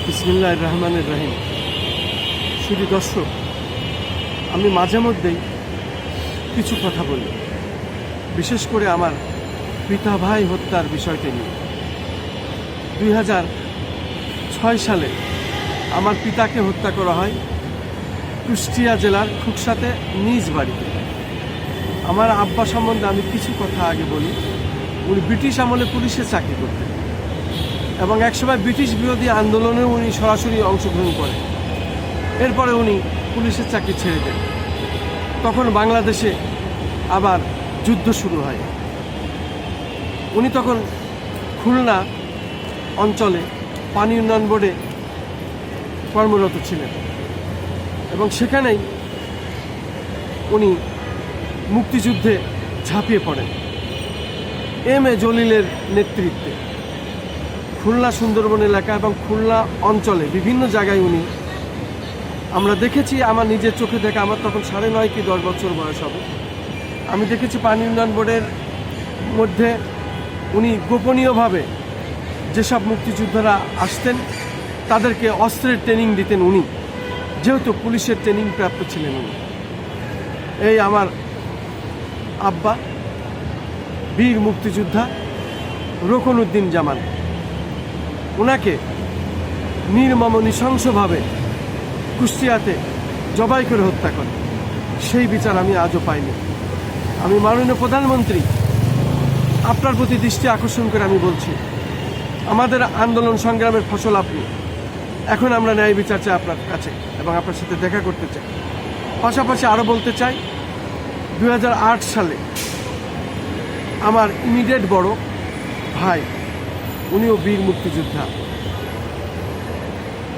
বিসমিল্লাহির রহমানির রহিম। শুধু দর্শক, আমি মাঝে মধ্যেই কিছু কথা বলি, বিশেষ করে আমার পিতা ভাই হত্যার বিষয়টি নিয়ে। 2006 সালে আমার পিতাকে হত্যা করা হয় কুষ্টিয়া জেলার খুকসাতে নিজ বাড়িতে। আমার আব্বা সম্বন্ধে আমি কিছু কথা আগে বলি। উনি ব্রিটিশ আমলে পুলিশে চাকরি করতেন এবং একসময় ব্রিটিশ বিরোধী আন্দোলনেও উনি সরাসরি অংশগ্রহণ করেন। এরপরে উনি পুলিশের চাকরি ছেড়ে দেন। তখন বাংলাদেশে আবার যুদ্ধ শুরু হয়। উনি তখন খুলনা অঞ্চলে পানি উন্নয়ন বোর্ডে কর্মরত ছিলেন এবং সেখানেই উনি মুক্তিযুদ্ধে ঝাঁপিয়ে পড়েন এম এ জলিলের নেতৃত্বে। খুলনা সুন্দরবন এলাকা এবং খুলনা অঞ্চলে বিভিন্ন জায়গায় উনি, আমরা দেখেছি, আমার নিজের চোখে দেখা, আমার তখন 9.5 কি 10 বছর বয়স হবে, আমি দেখেছি পানি উন্নয়ন বোর্ডের মধ্যে উনি গোপনীয়ভাবে যেসব মুক্তিযোদ্ধারা আসতেন তাদেরকে অস্ত্রের ট্রেনিং দিতেন উনি, যেহেতু পুলিশের ট্রেনিং প্রাপ্ত ছিলেন উনি। এই আমার আব্বা বীর মুক্তিযোদ্ধা রোকনউদ্দিন জামান, ওনাকে নির্মম নৃশংসভাবে কুষ্টিয়াতে জবাই করে হত্যা করে। সেই বিচার আমি আজও পাইনি। আমি মাননীয় প্রধানমন্ত্রী আপনার প্রতি দৃষ্টি আকর্ষণ করে আমি বলছি, আমাদের আন্দোলন সংগ্রামের ফসল আপনি। এখন আমরা ন্যায় বিচার চাই আপনার কাছে এবং আপনার সাথে দেখা করতে চাই। পাশাপাশি আরও বলতে চাই, 2008 সালে আমার ইমিডিয়েট বড় ভাই, উনিও বীর মুক্তিযোদ্ধা,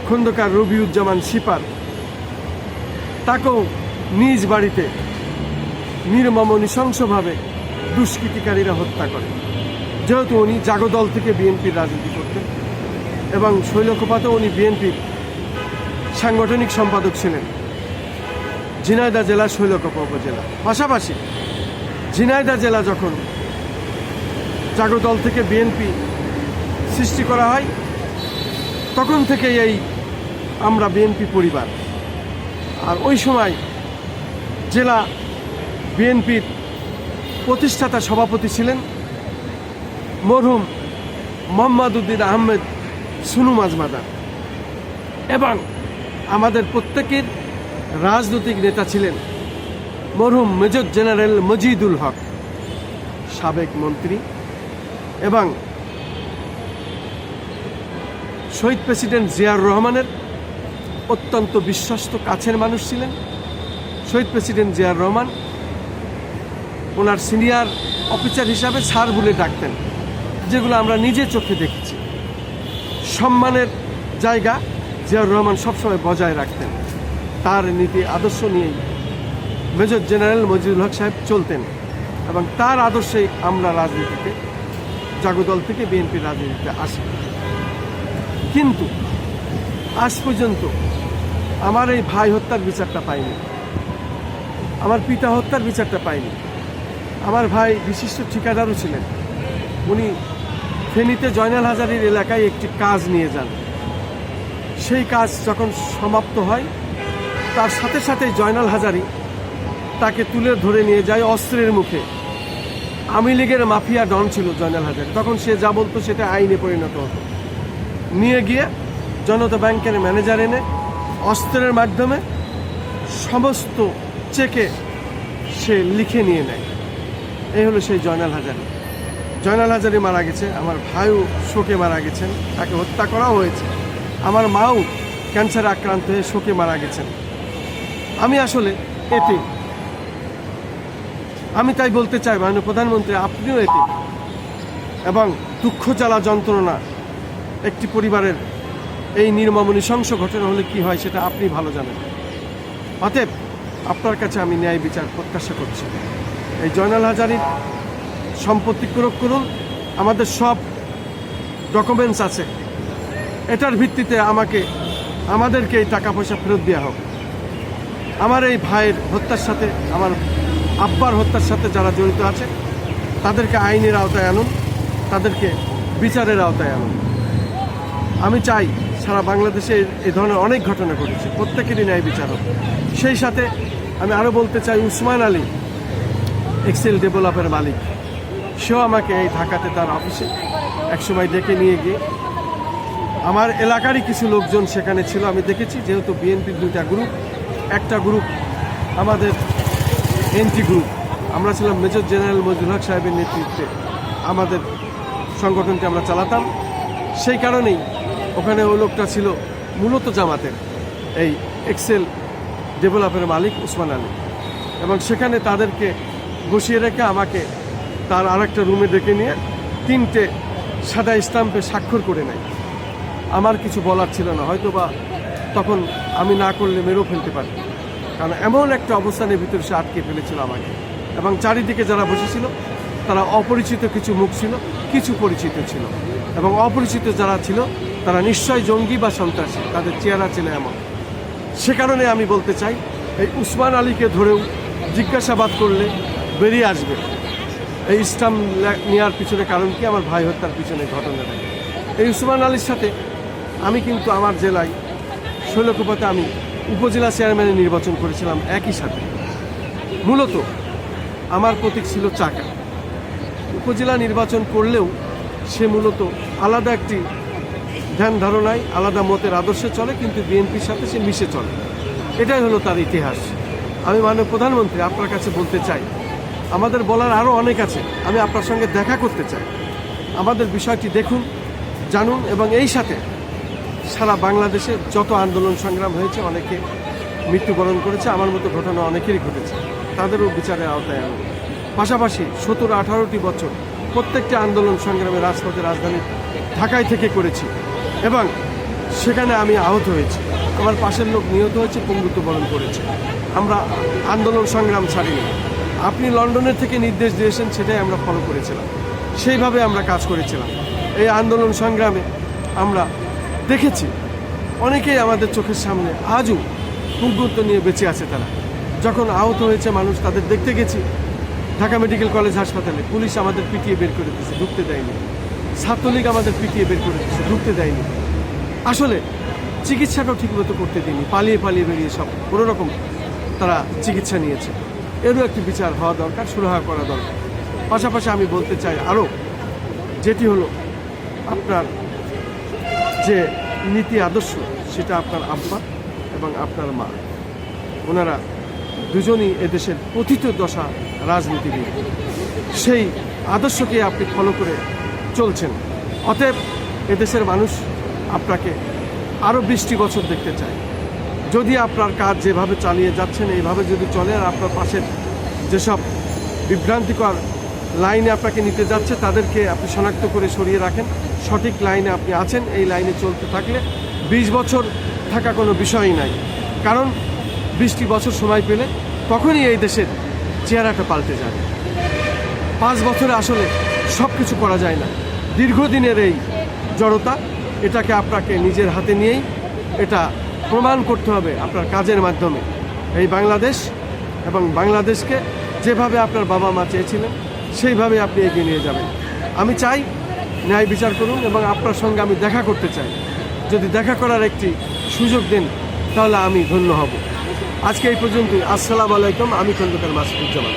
খন্দকার রবিউজ্জামান সিপার, তাকেও নিজ বাড়িতে নির্মম নৃশংসভাবে দুষ্কৃতিকারীরা হত্যা করে। যেহেতু উনি জাগদল থেকে বিএনপির রাজনীতি করতেন এবং শৈলকুপাতেও উনি বিএনপির সাংগঠনিক সম্পাদক ছিলেন ঝিনাইদহ জেলা শৈলকুপা উপজেলা। পাশাপাশি ঝিনাইদহ জেলা যখন জাগদল থেকে বিএনপি সৃষ্টি করা হয়, তখন থেকে এই আমরা বিএনপি পরিবার। আর ওই সময় জেলা বিএনপির প্রতিষ্ঠাতা সভাপতি ছিলেন মরহুম মোহাম্মদ উদ্দিন আহমেদ সুনু মাজমাদার এবং আমাদের প্রত্যেকের রাজনৈতিক নেতা ছিলেন মরহুম মেজর জেনারেল মজিদুল হক, সাবেক মন্ত্রী এবং শহীদ প্রেসিডেন্ট জিয়াউর রহমানের অত্যন্ত বিশ্বস্ত কাছের মানুষ ছিলেন। শহীদ প্রেসিডেন্ট জিয়াউর রহমান ওনার সিনিয়র অফিসার হিসাবে স্যার বলে ডাকতেন, যেগুলো আমরা নিজে চোখে দেখেছি। সম্মানের জায়গা জিয়াউর রহমান সবসময় বজায় রাখতেন। তার নীতি আদর্শ নিয়েই মেজর জেনারেল মজিদুল হক সাহেব চলতেন এবং তার আদর্শেই আমরা রাজনীতিতে, জাগদল থেকে বিএনপির রাজনীতিতে আসি। কিন্তু আজ পর্যন্ত আমার এই ভাই হত্যার বিচারটা পাইনি, আমার পিতা হত্যার বিচারটা পাইনি। আমার ভাই বিশিষ্ট ঠিকাদারও ছিলেন। উনি ফেনীতে জয়নাল হাজারীর এলাকায় একটি কাজ নিয়ে যান। সেই কাজ যখন সমাপ্ত হয়, তার সাথে সাথে জয়নাল হাজারী তাকে তুলে ধরে নিয়ে যায় অস্ত্রের মুখে। আওয়ামী লীগের মাফিয়া ডন ছিল জয়নাল হাজারী, তখন সে যা বলতো সেটা আইনে পরিণত হতো। নিয়ে গিয়ে জনতা ব্যাংকের ম্যানেজার এনে অস্ত্রের মাধ্যমে সমস্ত চেকে সে লিখে নিয়ে নেয়। এই হলো সেই জয়নাল হাজারী। জয়নাল হাজারী মারা গেছে, আমার ভাইও শোকে মারা গেছেন, তাকে হত্যা করাও হয়েছে। আমার মাও ক্যান্সারে আক্রান্ত হয়ে শোকে মারা গেছেন। আমি আসলে এতিম। আমি তাই বলতে চাই, মাননীয় প্রধানমন্ত্রী, আপনিও এতিম এবং দুঃখ জ্বালা যন্ত্রণা একটি পরিবারের এই নির্মম নৃশংস ঘটনা হলে কি হয় সেটা আপনি ভালো জানেন। অতএব আপনার কাছে আমি ন্যায় বিচার প্রত্যাশা করছি। এই জয়নাল হাজারীর সম্পত্তি ক্রয় করুন, আমাদের সব ডকুমেন্টস আছে, এটার ভিত্তিতে আমাদেরকে এই টাকা পয়সা ফেরত দেওয়া হোক। আমার এই ভাইয়ের হত্যার সাথে, আমার আব্বার হত্যার সাথে যারা জড়িত আছে তাদেরকে আইনের আওতায় আনুন, তাদেরকে বিচারের আওতায় আনুন। আমি চাই সারা বাংলাদেশে এই ধরনের অনেক ঘটনা ঘটেছে, প্রত্যেকেরই ন্যায় বিচার হোক। সেই সাথে আমি আরও বলতে চাই, উসমান আলী এক্সেল ডেভেলপের মালিক, সেও আমাকে এই ঢাকাতে তার অফিসে একসময় ডেকে নিয়ে গিয়ে, আমার এলাকারই কিছু লোকজন সেখানে ছিল, আমি দেখেছি, যেহেতু বিএনপির দুইটা গ্রুপ, একটা গ্রুপ আমাদের এনটি গ্রুপ, আমরা ছিলাম মেজর জেনারেল মজনুল হক সাহেবের নেতৃত্বে আমাদের সংগঠনটি আমরা চালাতাম। সেই কারণেই ওখানে ওই লোকটা ছিল মূলত জামাতের, এই এক্সেল ডেভেলপের মালিক উসমান আলী, এবং সেখানে তাদেরকে বসিয়ে রেখে আমাকে তার আরেকটা রুমে ডেকে নিয়ে 3টে সাদা স্টাম্পে স্বাক্ষর করে নেয়। আমার কিছু বলার ছিল না, হয়তো বা তখন আমি না করলে মেরেও ফেলতে পারি, কারণ এমন একটা অবস্থানের ভিতরে সে আটকে ফেলেছিল আমাকে। এবং চারিদিকে যারা বসেছিল তারা অপরিচিত কিছু মুখ ছিল, কিছু পরিচিত ছিল, এবং অপরিচিত যারা ছিল তারা নিশ্চয় জঙ্গি বা সন্ত্রাসী, তাদের চেহারা ছিল এমন। সে কারণে আমি বলতে চাই, এই উসমান আলীকে ধরেও জিজ্ঞাসাবাদ করলে বেরিয়ে আসবে এই স্টাম্প নেওয়ার পিছনে কারণ কি, আমার ভাই হত্যার পিছনে ঘটনাটা। এই উসমান আলীর সাথে আমি কিন্তু আমার জেলায় শৈলকুপাতে আমি উপজেলা চেয়ারম্যানের নির্বাচন করেছিলাম একই সাথে। মূলত আমার প্রতীক ছিল চাকা। উপজেলা নির্বাচন করলেও সে মূলত আলাদা একটি ধ্যান ধারণায়, আলাদা মতের আদর্শে চলে, কিন্তু বিএনপির সাথে সে মিশে চলে। এটাই হলো তার ইতিহাস। আমি মাননীয় প্রধানমন্ত্রী আপনার কাছে বলতে চাই, আমাদের বলার আরও অনেক আছে, আমি আপনার সঙ্গে দেখা করতে চাই। আমাদের বিষয়টি দেখুন, জানুন, এবং এই সাথে সারা বাংলাদেশে যত আন্দোলন সংগ্রাম হয়েছে, অনেকে মৃত্যুবরণ করেছে, আমার মতো ঘটনা অনেকেরই ঘটেছে, তাদেরও বিচারের আওতায় আনবে। পাশাপাশি 17-18টি বছর প্রত্যেকটি আন্দোলন সংগ্রামে রাজপথে রাজধানী ঢাকায় থেকে করেছি, এবং সেখানে আমি আহত হয়েছি, আমার পাশের লোক নিহত হয়েছে, পঙ্গুত্ব বরণ করেছে। আমরা আন্দোলন সংগ্রাম ছাড়িনি। আপনি লন্ডনের থেকে নির্দেশ দিয়েছেন, সেটাই আমরা ফলো করেছিলাম, সেইভাবে আমরা কাজ করেছিলাম। এই আন্দোলন সংগ্রামে আমরা দেখেছি অনেকেই আমাদের চোখের সামনে আজও পঙ্গুত্ব নিয়ে বেঁচে আছে। তারা যখন আহত হয়েছে মানুষ, তাদের দেখতে গেছি ঢাকা মেডিকেল কলেজ হাসপাতালে, পুলিশ আমাদের পিটিয়ে বের করে দিয়েছে, ঢুকতে দেয়নি। ছাত্রলীগ আমাদের পিটিয়ে বের করে দিয়েছে, ঢুকতে দেয়নি। আসলে চিকিৎসাটাও ঠিকমতো করতে দিইনি, পালিয়ে পালিয়ে বেরিয়ে সব কোনোরকম তারা চিকিৎসা নিয়েছে। এরও একটি বিচার হওয়া দরকার, সুরাহা করা দরকার। পাশাপাশি আমি বলতে চাই আরও, যেটি হলো আপনার যে নীতি আদর্শ, সেটা আপনার আব্বা এবং আপনার মা, ওনারা দুজনই এদেশের পতিত দশা রাজনীতিবিদ, সেই আদর্শকে আপনি ফলো করে চলছেন। অতএব এদেশের মানুষ আপনাকে আরও 20টি বছর দেখতে চায়। যদি আপনার কাজ যেভাবে চালিয়ে যাচ্ছেন এইভাবে যদি চলে, আর আপনার পাশের যেসব বিভ্রান্তিকর লাইনে আপনাকে নিতে যাচ্ছে তাদেরকে আপনি শনাক্ত করে সরিয়ে রাখেন, সঠিক লাইনে আপনি আছেন, এই লাইনে চলতে থাকলে 20 বছর থাকা কোনো বিষয়ই নাই। কারণ 20টি বছর সময় পেলে তখনই এই দেশের চেহারাটা পাল্টে যাবে। 5 বছরে আসলে সব কিছু করা যায় না। দীর্ঘদিনের এই জড়তা, এটাকে আপনাকে নিজের হাতে নিয়েই এটা প্রমাণ করতে হবে আপনার কাজের মাধ্যমে। এই বাংলাদেশ এবং বাংলাদেশকে যেভাবে আপনার বাবা মা চেয়েছিলেন সেইভাবে আপনি এগিয়ে নিয়ে যাবেন। আমি চাই ন্যায় বিচার করুন, এবং আপনার সঙ্গে আমি দেখা করতে চাই। যদি দেখা করার একটি সুযোগ দেন তাহলে আমি ধন্য হব। আজকে এই পর্যন্তই। আসসালামু আলাইকুম। আমি খন্দকার মাসুদুজ্জামান।